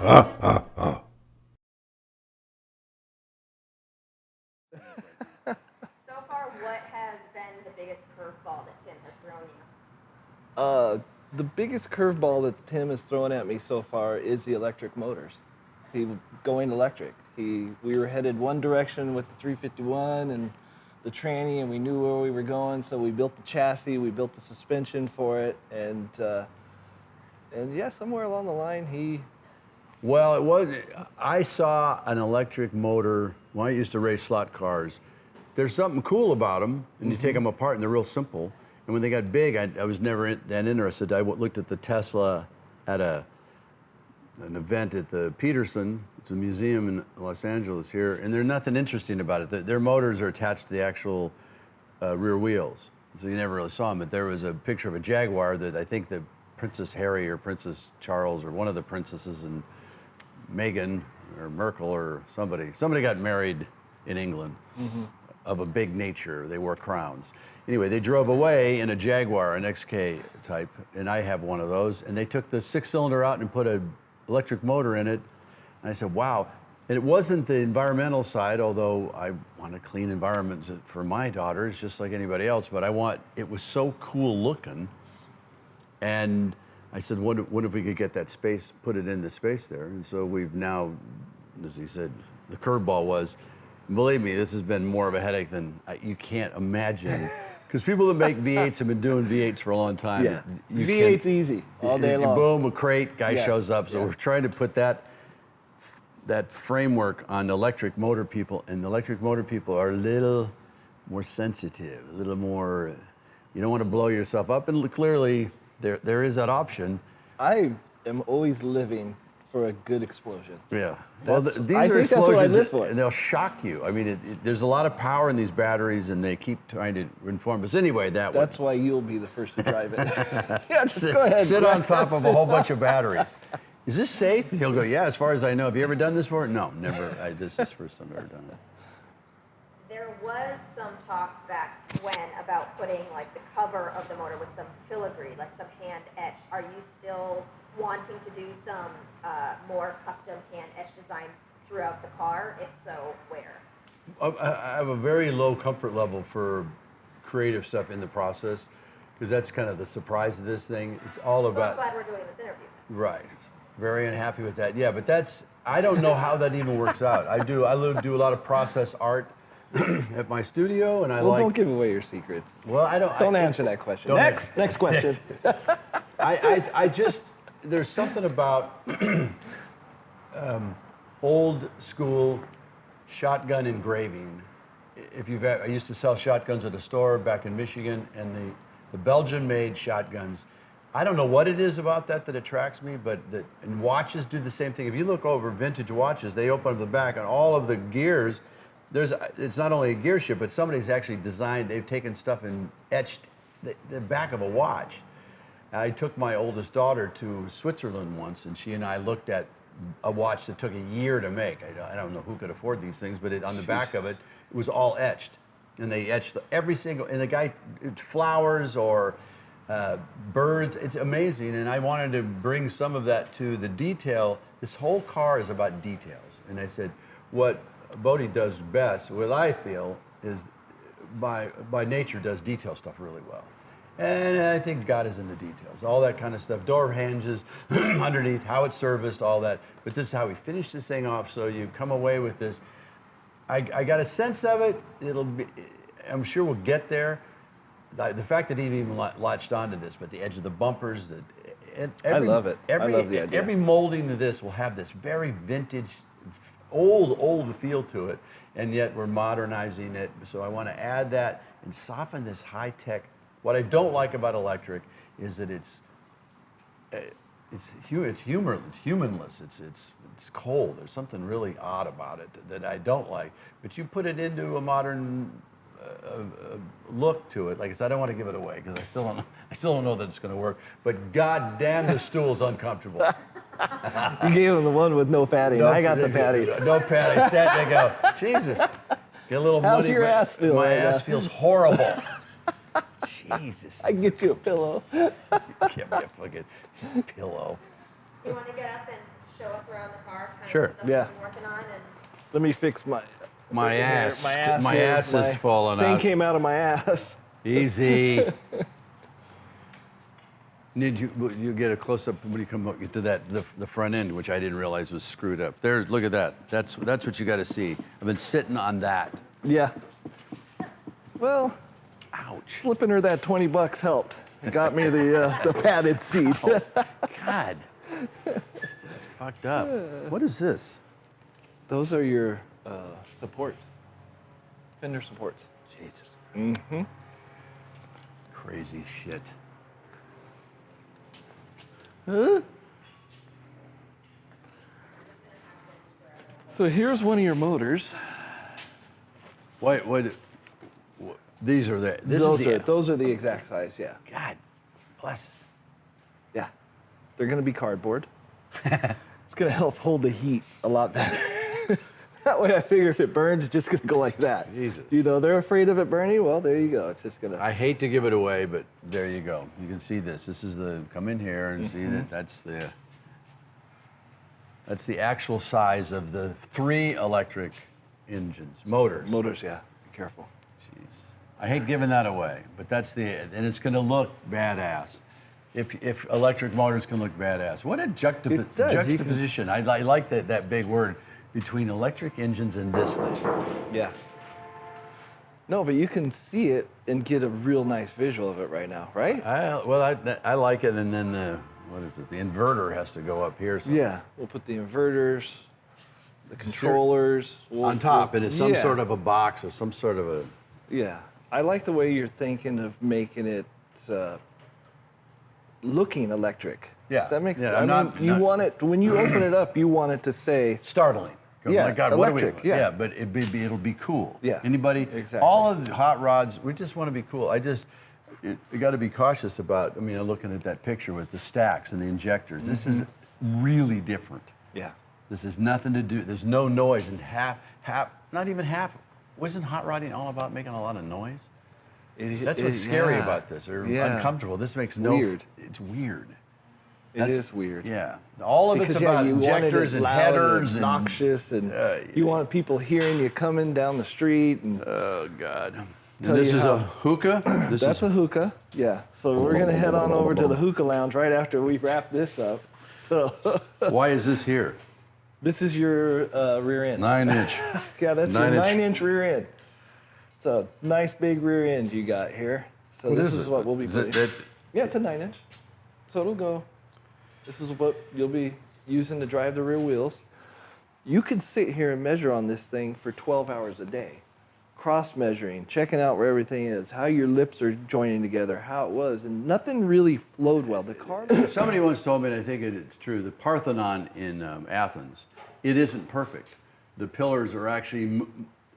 So far, what has been the biggest curveball that Tim has thrown you? The biggest curveball that Tim has thrown at me so far is the electric motors. Going electric. We were headed one direction with the 351 and the tranny, and we knew where we were going, so we built the chassis, we built the suspension for it, and yeah, somewhere along the line, Well, I saw an electric motor when I used to race slot cars. There's something cool about them, and you take them apart, and they're real simple. And when they got big, I was never that interested. I looked at the Tesla at an event at the Peterson. It's a museum in Los Angeles here, and there's nothing interesting about it. Their motors are attached to the actual rear wheels, so you never really saw them. But there was a picture of a Jaguar that I think that Princess Harry or Princess Charles or one of the princesses and Meghan or Merkel or somebody got married in England of a big nature. They wore crowns. Anyway, they drove away in a Jaguar, an XK type, and I have one of those. And they took the 6-cylinder out and put an electric motor in it. And I said, wow. And it wasn't the environmental side, although I want a clean environment for my daughters, just like anybody else. But it was so cool looking. And I said, what if we could get that space, put it in the space there? And so we've now, as he said, the curveball was, believe me, this has been more of a headache than you can't imagine. Because people that make V8s have been doing V8s for a long time. Yeah, V8's easy, all day long. Boom, a crate, guy shows up. So we're trying to put that framework on electric motor people, and the electric motor people are a little more sensitive, a little more, you don't want to blow yourself up, and clearly there is that option. I am always living for a good explosion. Yeah. Well, these I are think that's what I explosions live for. and they'll shock you. I mean, there's a lot of power in these batteries, and they keep trying to inform us. Anyway, that's why you'll be the first to drive it. Yeah, just go ahead. Sit on top of a whole bunch of batteries. Is this safe? And he'll go, yeah, as far as I know. Have you ever done this before? No, never. This is the first time I've ever done it. There was some talk back when about putting like the cover of the motor with some filigree, like some hand etched. Are you still wanting to do some more custom hand etched designs throughout the car? If so, where? I have a very low comfort level for creative stuff in the process, because that's kind of the surprise of this thing. It's all about. So I'm glad we're doing this interview. Right. Very unhappy with that. Yeah, but I don't know how that even works out. I do a lot of process art at my studio, and don't give away your secrets. Well, I don't. Don't answer that question. Next question. I just, there's something about old school shotgun engraving. I used to sell shotguns at a store back in Michigan, and the Belgian-made shotguns. I don't know what it is about that attracts me, and watches do the same thing. If you look over vintage watches, they open up the back, and all of the gears. It's not only a gear shift, but somebody's actually designed, they've taken stuff and etched the back of a watch. I took my oldest daughter to Switzerland once, and she and I looked at a watch that took a year to make. I don't know who could afford these things, but on the back of it, it was all etched. And they etched every single, and the guy, it's flowers or birds, it's amazing. And I wanted to bring some of that to the detail. This whole car is about details. And I said, what Bodie does best, what I feel, is by nature does detail stuff really well. And I think God is in the details, all that kind of stuff. Door hinges, underneath, how it's serviced, all that. But this is how we finish this thing off, so you come away with this. I got a sense of it. I'm sure we'll get there. The fact that he even latched onto this, but the edge of the bumpers, I love it. I love the idea. Every molding of this will have this very vintage, old feel to it, and yet we're modernizing it. So I want to add that and soften this high-tech. What I don't like about electric is that it's humanless. It's cold. There's something really odd about it that I don't like. But you put it into a modern look to it. Like I said, I don't want to give it away because I still don't know that it's going to work. But God damn, the stool's uncomfortable. You gave him the one with no padding. I got the padding. No padding. I sat there and go, Jesus. Get a little How's muddy. your ass feel? My ass feels horrible. Jesus. I can get you a pillow. Give me a fucking pillow. You want to get up and show us around the car, kind Sure. of stuff Yeah. you've been working on, and Let me fix my ass. My here. ass is falling Thing out. came out of my ass. Easy. Did you get a close up when you come up to the front end, which I didn't realize was screwed up. There's look at that. That's what you got to see. I've been sitting on that. Yeah. Well, Ouch. flipping her that $20 helped. It got me the padded seat. God. That's fucked up. What is this? Those are your supports, fender supports. Jesus. Mm-hmm. Crazy shit. Huh? So here's one of your motors. What? These are the. Those are the exact size. Yeah. God bless it. Yeah. They're gonna be cardboard. It's gonna help hold the heat a lot better. That way, I figure if it burns, it's just gonna go like that. Jesus. You know, they're afraid of it burning. Well, there you go. It's just gonna. I hate to give it away, but there you go. You can see this. This is the, come in here and see that that's the actual size of the 3 electric engines, motors. Motors, yeah. Be careful. Jeez. I hate giving that away, but that's and it's gonna look badass. If electric motors can look badass. What a It does. You can- juxtaposition. I like that big word between electric engines and this thing. Yeah. No, but you can see it and get a real nice visual of it right now, right? I like it, and then what is it? The inverter has to go up here. Yeah. We'll put the inverters, the controllers. On top, and it's some yeah. sort of a box or some sort of a. Yeah. I like the way you're thinking of making it looking electric. Yeah. Does that make Yeah, sense? You want it, when you open it up, you want it to say, Startling. Go, Yeah, my God, electric, what are we? yeah. But it'll be cool. Yeah, Anybody? exactly. All of the hot rods, we just want to be cool. You got to be cautious about. I mean, looking at that picture with the stacks and the injectors. This is really different. yeah. This has nothing to do. There's no noise, and not even half. Wasn't hot rodding all about making a lot of noise? That's what's scary yeah. about this, or Yeah. uncomfortable. This makes Weird. It's weird. It is weird. Yeah, all of Because it's about you wanted injectors it and loud headers and obnoxious, and you want people hearing you coming down the street. And Oh God! Tell And this you is how- a hookah. that's a hookah. Yeah. So we're gonna head on over to the hookah lounge right after we wrap this up. So Why is this here? this is your rear end. 9-inch. Yeah, that's 9 your inch. 9-inch rear end. It's a nice big rear end you got here. So this is what we'll be Is putting. it- Yeah, it's a 9-inch. So it'll go. This is what you'll be using to drive the rear wheels. You could sit here and measure on this thing for 12 hours a day. Cross measuring, checking out where everything is, how your lips are joining together, how it was, and nothing really flowed well. The car. Somebody once told me, and I think it's true, the Parthenon in Athens, it isn't perfect. The pillars are actually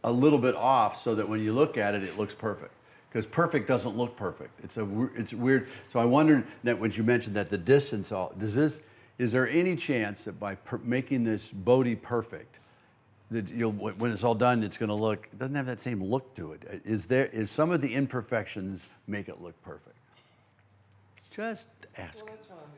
a little bit off so that when you look at it, it looks perfect. Because perfect doesn't look perfect. It's weird. So I wondered that when you mentioned that the distance, is there any chance that by making this Bodie perfect, that when it's all done, it doesn't have that same look to it? Is some of the imperfections make it look perfect? Just ask. Well, that's what I'm